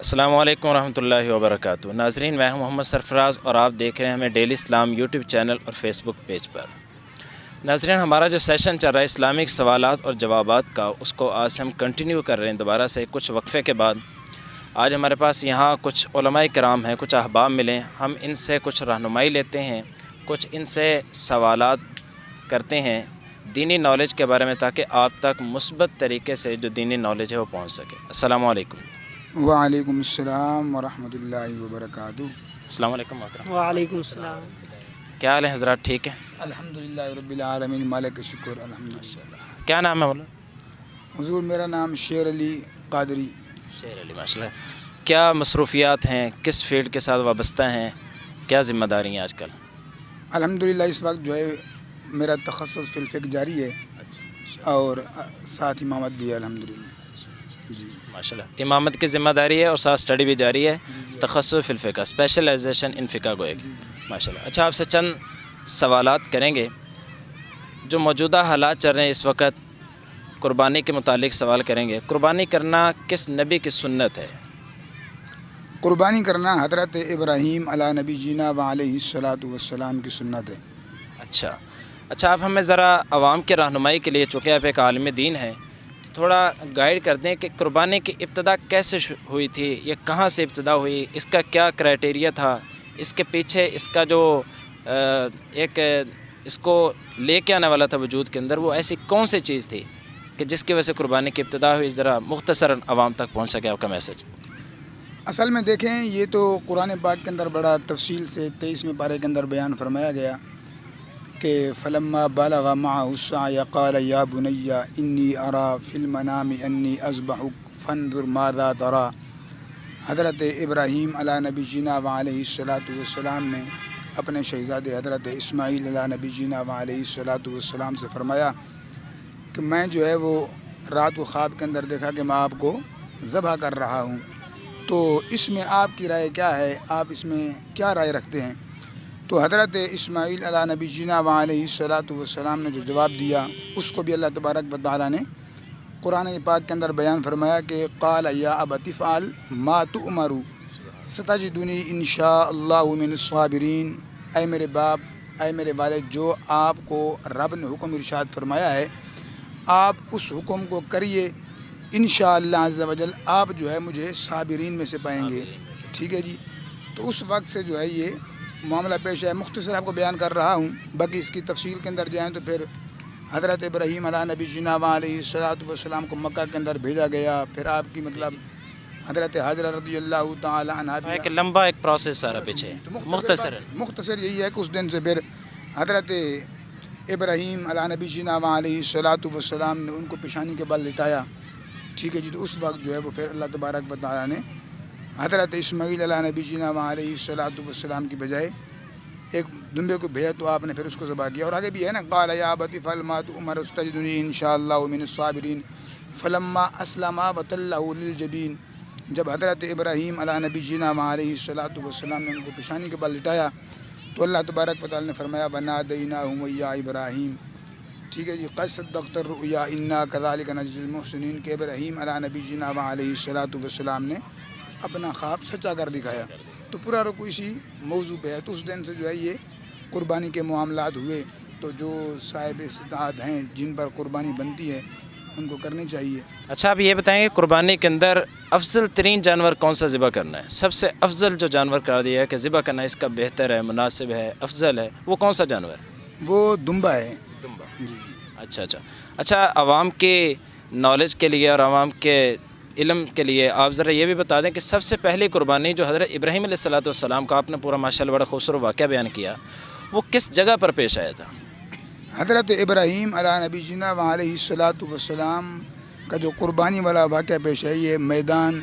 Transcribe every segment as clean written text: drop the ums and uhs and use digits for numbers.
السلام علیکم ورحمۃ اللہ وبرکاتہ۔ ناظرین، میں ہوں محمد سرفراز اور آپ دیکھ رہے ہیں ہمیں ڈیلی اسلام یوٹیوب چینل اور فیس بک پیج پر۔ ناظرین، ہمارا جو سیشن چل رہا ہے اسلامک سوالات اور جوابات کا، اس کو آج سے ہم کنٹینیو کر رہے ہیں دوبارہ سے کچھ وقفے کے بعد۔ آج ہمارے پاس یہاں کچھ علماء کرام ہیں، کچھ احباب ملیں، ہم ان سے کچھ رہنمائی لیتے ہیں، کچھ ان سے سوالات کرتے ہیں دینی نالج کے بارے میں، تاکہ آپ تک مثبت طریقے سے جو دینی نالج ہے وہ پہنچ سکے۔ السلام علیکم۔ وعلیکم السلام ورحمۃ اللہ وبرکاتہ۔ السلام علیکم محترم۔ وعلیکم السلام۔ کیا حال ہے حضرات؟ ٹھیک ہے؟ الحمدللہ رب العالمین، مالک شکر الحمدللہ۔ کیا نام ہے مولانا؟ حضور میرا نام شیر علی قادری۔ شیر علی، ماشاء اللہ۔ کیا مصروفیات ہیں؟ کس فیلڈ کے ساتھ وابستہ ہیں؟ کیا ذمہ داری ہیں آج کل؟ الحمدللہ اس وقت جو ہے میرا تخصص فی الفقہ جاری ہے اور ساتھ امامت بھی ہے الحمدللہ۔ جی ماشاء اللہ، امامت کی ذمہ داری ہے اور ساتھ اسٹڈی بھی جاری ہے، تخصص فی الفقہ، اسپیشلائزیشن ان فقہ گوئے گی، ماشاء اللہ۔ اچھا، آپ سے چند سوالات کریں گے۔ جو موجودہ حالات چل رہے ہیں اس وقت، قربانی کے متعلق سوال کریں گے۔ قربانی کرنا کس نبی کی سنت ہے؟ قربانی کرنا حضرت ابراہیم علی نبی جینا و علیہ الصلاۃ والسلام کی سنت ہے۔ اچھا، آپ ہمیں ذرا عوام کے رہنمائی کے لیے، چونکہ آپ ایک عالم دین ہیں، تھوڑا گائیڈ کر دیں کہ قربانی کی ابتدا کیسے ہوئی تھی، یہ کہاں سے ابتدا ہوئی، اس کا کیا کرائٹیریا تھا، اس کے پیچھے اس کا جو ایک اس کو لے کے آنے والا تھا وجود کے اندر، وہ ایسی کون سی چیز تھی کہ جس کی وجہ سے قربانی کی ابتدا ہوئی؟ ذرا مختصراً عوام تک پہنچ سکے آپ کا میسج۔ اصل میں دیکھیں، یہ تو قرآن پاک کے اندر بڑا تفصیل سے 23ویں پارے کے اندر بیان فرمایا گیا کہ فلما بالغ معه السعي قال يا بني انی ارى في المنام انی اذبحك فانظر ماذا ترى۔ حضرت ابراہیم علی نبی جینا و علیہ الصلاۃ والسلام نے اپنے شہزادے حضرت اسماعیل علی نبی جینا و علیہ الصلاۃ والسلام سے فرمایا کہ میں جو ہے وہ رات کو خواب کے اندر دیکھا کہ میں آپ کو ذبح کر رہا ہوں، تو اس میں آپ کی رائے کیا ہے، آپ اس میں کیا رائے رکھتے ہیں؟ تو حضرت اسماعیل علی نبی جینا و علیہ الصلاۃ والسلام نے جو جواب دیا، اس کو بھی اللہ تبارک و تعالیٰ نے قرآن پاک کے اندر بیان فرمایا کہ قال یا ابت افعل ما تؤمر ستجدنی ان شاء اللہ من الصابرین۔ اے میرے باپ، اے میرے والد، جو آپ کو رب نے حکم ارشاد فرمایا ہے، آپ اس حکم کو کریے، انشاءاللہ عز و جل آپ جو ہے مجھے صابرین میں سے پائیں گے۔ ٹھیک ہے جی۔ تو اس وقت سے جو ہے یہ معاملہ پیش ہے۔ مختصر آپ کو بیان کر رہا ہوں، باقی اس کی تفصیل کے اندر جائیں تو پھر حضرت ابراہیم علی نبی جینا و علیہ الصلاۃ والسلام کو مکہ کے اندر بھیجا گیا، پھر آپ کی مطلب حضرت حاجرہ رضی اللہ تعالی عنہ، ایک لمبا ایک پروسیس سارا پیچھے، مختصر یہی ہے کہ اس دن سے پھر حضرت ابراہیم علی نبی جینا و علیہ الصلاۃ والسلام نے ان کو پیشانی کے بل لٹایا۔ ٹھیک ہے جی۔ تو اس وقت جو ہے وہ پھر اللہ تبارک و تعالیٰ نے حضرت اسماعیل علی نبی جینا و علیہ الصلاۃ والسلام کی بجائے ایک دمبے کو بھیجا، تو آپ نے پھر اس کو ذبح کیا۔ اور آگے بھی ہے نا، قال یا ابت افعل ما تؤمر ستجدنی ان شاء اللہ من الصابرین فلما اسلم وتلہ للجبین۔ جب حضرت ابراہیم علی نبی جینا و علیہ الصلاۃ والسلام نے ان کو پیشانی کے بل لٹایا، تو اللہ تبارک و تعالیٰ نے فرمایا ونادیناہ یا ابراہیم۔ ٹھیک ہے جی۔ قد صدقت الرؤیا انا کذالک نجزی المحسنین، کہ ابراہیم علی نبی جینا و علیہ الصلاۃ والسلام نے اپنا خواب سچا کر دکھایا۔ تو پورا رکوع اسی موضوع پہ ہے۔ تو اس دن سے جو ہے یہ قربانی کے معاملات ہوئے۔ تو جو صاحب استطاعت ہیں، جن پر قربانی بنتی ہے، ان کو کرنی چاہیے۔ اچھا، آپ یہ بتائیں کہ قربانی کے اندر افضل ترین جانور کون سا ذبح کرنا ہے؟ سب سے افضل جو جانور قرار دیا ہے کہ ذبح کرنا اس کا بہتر ہے، مناسب ہے، افضل ہے، وہ کون سا جانور ہے؟ وہ دمبا ہے۔ دمبا۔ جی۔ اچھا، عوام کی نالج کے لیے اور عوام کے علم کے لیے آپ ذرا یہ بھی بتا دیں کہ سب سے پہلی قربانی جو حضرت ابراہیم علیہ الصلاۃ والسلام کا آپ نے پورا ماشاء اللہ بڑا خوبصورت واقعہ بیان کیا، وہ کس جگہ پر پیش آیا تھا؟ حضرت ابراہیم علی نبی جینا و علیہ الصلاۃ والسلام کا جو قربانی والا واقعہ پیش ہے، یہ میدان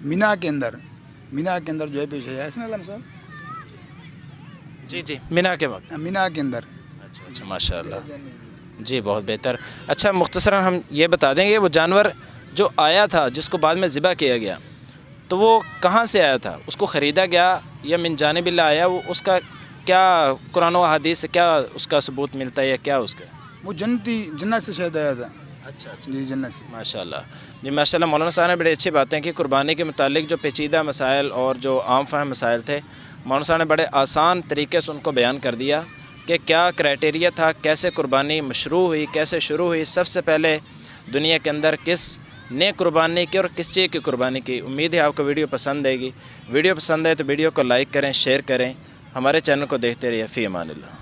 مینا کے اندر جو ہے پیش ہے۔ اس نے علم صاحب جی، مینا کے وقت، مینا کے اندر۔ اچھا، ماشاء اللہ، جی بہت بہتر۔ اچھا، مختصراً ہم یہ بتا دیں گے وہ جانور جو آیا تھا، جس کو بعد میں ذبح کیا گیا، تو وہ کہاں سے آیا تھا؟ اس کو خریدا گیا یا من جانب اللہ آیا؟ وہ اس کا کیا قرآن و حدیث سے کیا اس کا ثبوت ملتا ہے یا کیا اس کا؟ وہ جنت سے شاید آیا تھا۔ اچھا جی جنت سے. ماشاء اللہ. جی ماشاء اللہ مولانا صاحب نے بڑی اچھی باتیں کی. قربانی کے متعلق جو پیچیدہ مسائل اور جو عام فہم مسائل تھے مولانا صاحب نے بڑے آسان طریقے سے ان کو بیان کر دیا کہ کیا کرائٹیریا تھا, کیسے قربانی مشروع ہوئی, کیسے شروع ہوئی, سب سے پہلے دنیا کے اندر کس نے قربانی کی اور کس چیز کی قربانی کی. امید ہے آپ کو ویڈیو پسند آئے گی. ویڈیو پسند آئے تو ویڈیو کو لائک کریں, شیئر کریں, ہمارے چینل کو دیکھتے رہیے. فی امان اللہ.